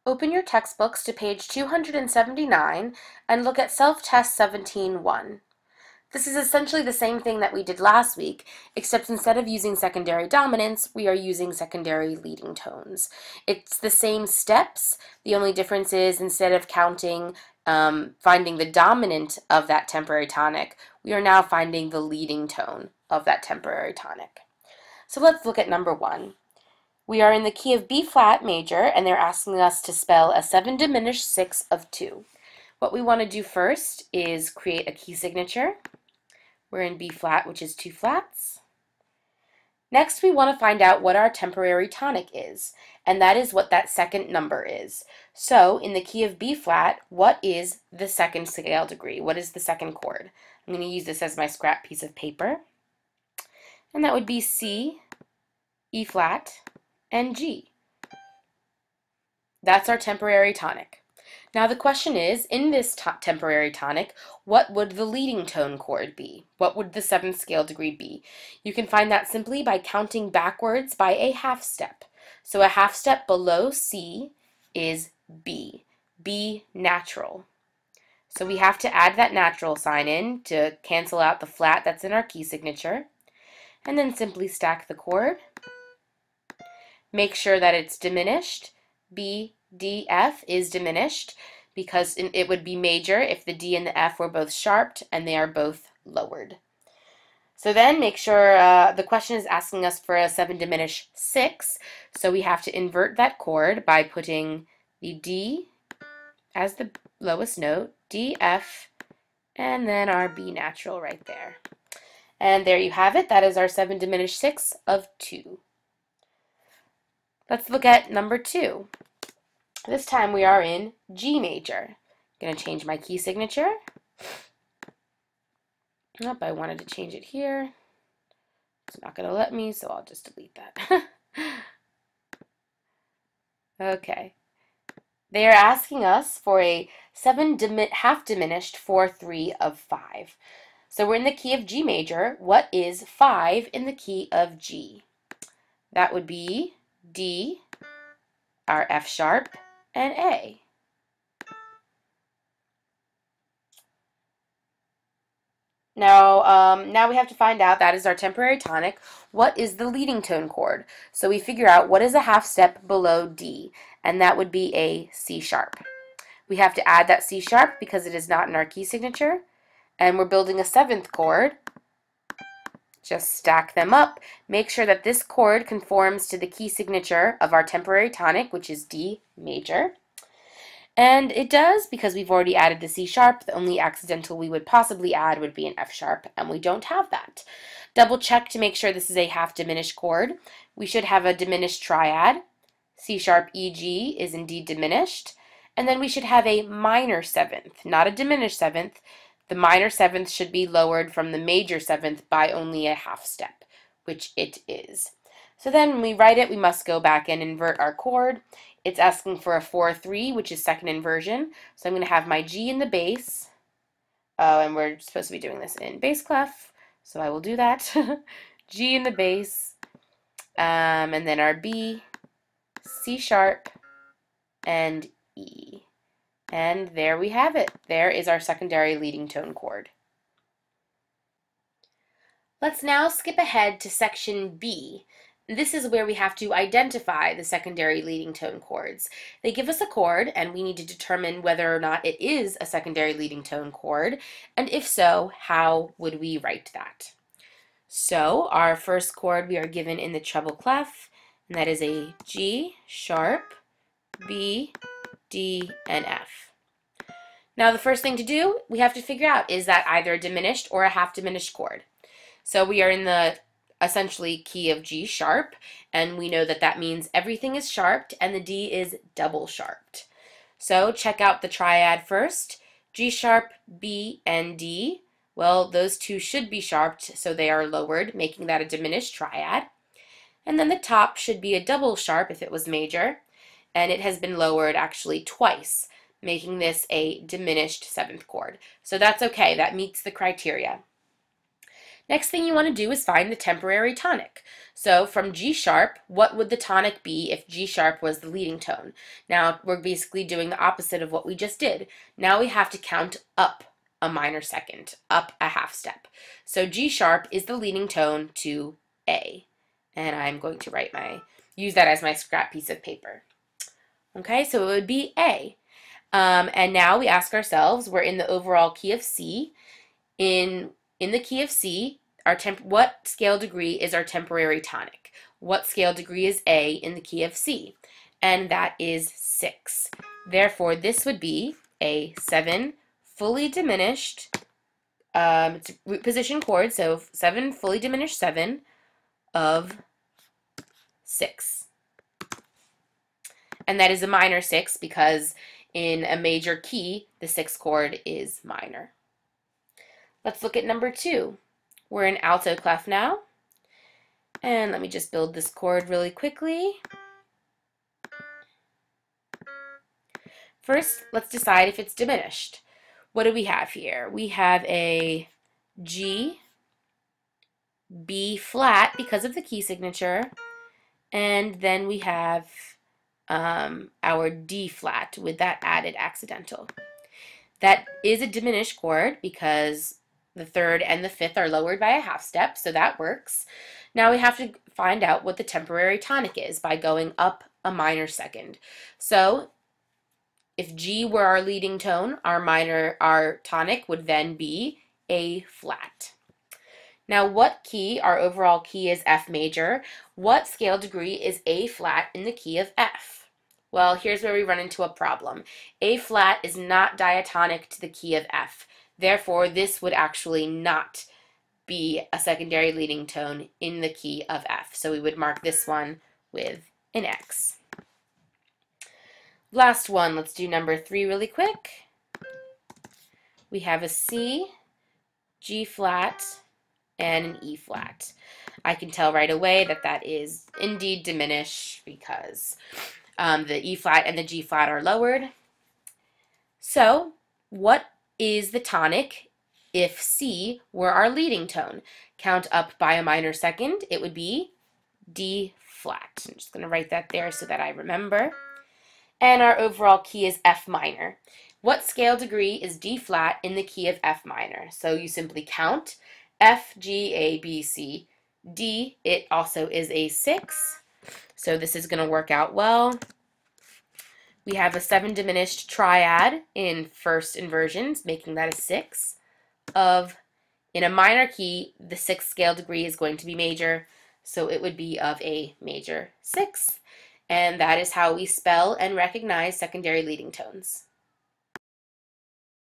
Open your textbooks to page 279 and look at Self-Test 17-1. This is essentially the same thing that we did last week, except instead of using secondary dominants, we are using secondary leading tones. It's the same steps. The only difference is instead of counting, finding the dominant of that temporary tonic, we are now finding the leading tone of that temporary tonic. So let's look at number 1. We are in the key of B flat major, and they're asking us to spell a 7 diminished 6 of 2. What we want to do first is create a key signature. We're in B flat, which is 2 flats. Next, we want to find out what our temporary tonic is, and that is what that second number is. So, in the key of B flat, what is the second scale degree? What is the second chord? I'm going to use this as my scrap piece of paper. And that would be C, E flat, and G. That's our temporary tonic. Now the question is, in this temporary tonic, what would the leading tone chord be? What would the 7th scale degree be? You can find that simply by counting backwards by a half step. So a half step below C is B, B natural. So we have to add that natural sign in to cancel out the flat that's in our key signature, and then simply stack the chord. Make sure that it's diminished. B, D, F is diminished because it would be major if the D and the F were both sharped and they are both lowered. So then make sure the question is asking us for a 7 diminished 6, so we have to invert that chord by putting the D as the lowest note, D, F, and then our B natural right there. And there you have it. That is our 7 diminished 6 of 2. Let's look at number 2. This time we are in G major. I'm going to change my key signature. Nope, I wanted to change it here. It's not going to let me, so I'll just delete that. Okay. They are asking us for a 7 half diminished 4/3 of 5. So we're in the key of G major. What is 5 in the key of G? That would be D, our F sharp, and A. Now we have to find out, that is our temporary tonic, what is the leading tone chord? So we figure out what is a half step below D, and that would be a C sharp. We have to add that C sharp because it is not in our key signature, and we're building a 7th chord. Just stack them up. Make sure that this chord conforms to the key signature of our temporary tonic, which is D major. And it does, because we've already added the C sharp. The only accidental we would possibly add would be an F sharp, and we don't have that. Double check to make sure this is a half diminished chord. We should have a diminished triad. C sharp, E, G is indeed diminished. And then we should have a minor 7th, not a diminished 7th. The minor 7th should be lowered from the major 7th by only a half step, which it is. So then when we write it, we must go back and invert our chord. It's asking for a 4/3, which is second inversion. So I'm going to have my G in the bass. Oh, and we're supposed to be doing this in bass clef, so I will do that. G in the bass, and then our B, C sharp, and E. And there we have it. There is our secondary leading tone chord. Let's now skip ahead to section B. This is where we have to identify the secondary leading tone chords. They give us a chord, and we need to determine whether or not it is a secondary leading tone chord, and if so, how would we write that? So our first chord we are given in the treble clef, and that is a G sharp, B, D, and F. Now the first thing to do, we have to figure out, is that either a diminished or a half diminished chord? So we are in the essentially key of G sharp, and we know that that means everything is sharped and the D is double sharped. So check out the triad first. G sharp, B, and D. Well, those two should be sharped, so they are lowered, making that a diminished triad. And then the top should be a double sharp if it was major, and it has been lowered actually twice, making this a diminished 7th chord. So that's okay, that meets the criteria. Next thing you want to do is find the temporary tonic. So from G sharp, what would the tonic be if G sharp was the leading tone? Now we're basically doing the opposite of what we just did. Now we have to count up a minor second, up a half step. So G sharp is the leading tone to A. And I'm going to use that as my scrap piece of paper. Okay, so it would be A. And now we ask ourselves, we're in the overall key of C. In the key of C, what scale degree is our temporary tonic? What scale degree is A in the key of C? And that is 6. Therefore, this would be a 7 fully diminished, it's a root position chord, so 7 fully diminished 7 of 6. And that is a minor 6 because in a major key, the 6th chord is minor. Let's look at number 2. We're in alto clef now. And let me just build this chord really quickly. First, let's decide if it's diminished. What do we have here? We have a G, B flat because of the key signature, and then we have our D flat with that added accidental. That is a diminished chord because the 3rd and the 5th are lowered by a half step, so that works. Now we have to find out what the temporary tonic is by going up a minor second. So if G were our leading tone, our tonic would then be A flat. Now what key, our overall key is F major, what scale degree is A flat in the key of F? Well, here's where we run into a problem. A flat is not diatonic to the key of F. Therefore, this would actually not be a secondary leading tone in the key of F. So we would mark this one with an X. Last one, let's do number 3 really quick. We have a C, G flat, and an E flat. I can tell right away that that is indeed diminished because the E flat and the G flat are lowered. So what is the tonic if C were our leading tone? Count up by a minor second, it would be D flat. I'm just going to write that there so that I remember. And our overall key is F minor. What scale degree is D flat in the key of F minor? So you simply count F, G, A, B, C, D. It also is a 6. So this is going to work out well. We have a 7 diminished triad in first inversions, making that a 6 of, in a minor key, the 6th scale degree is going to be major, so it would be of a major 6. And that is how we spell and recognize secondary leading tones.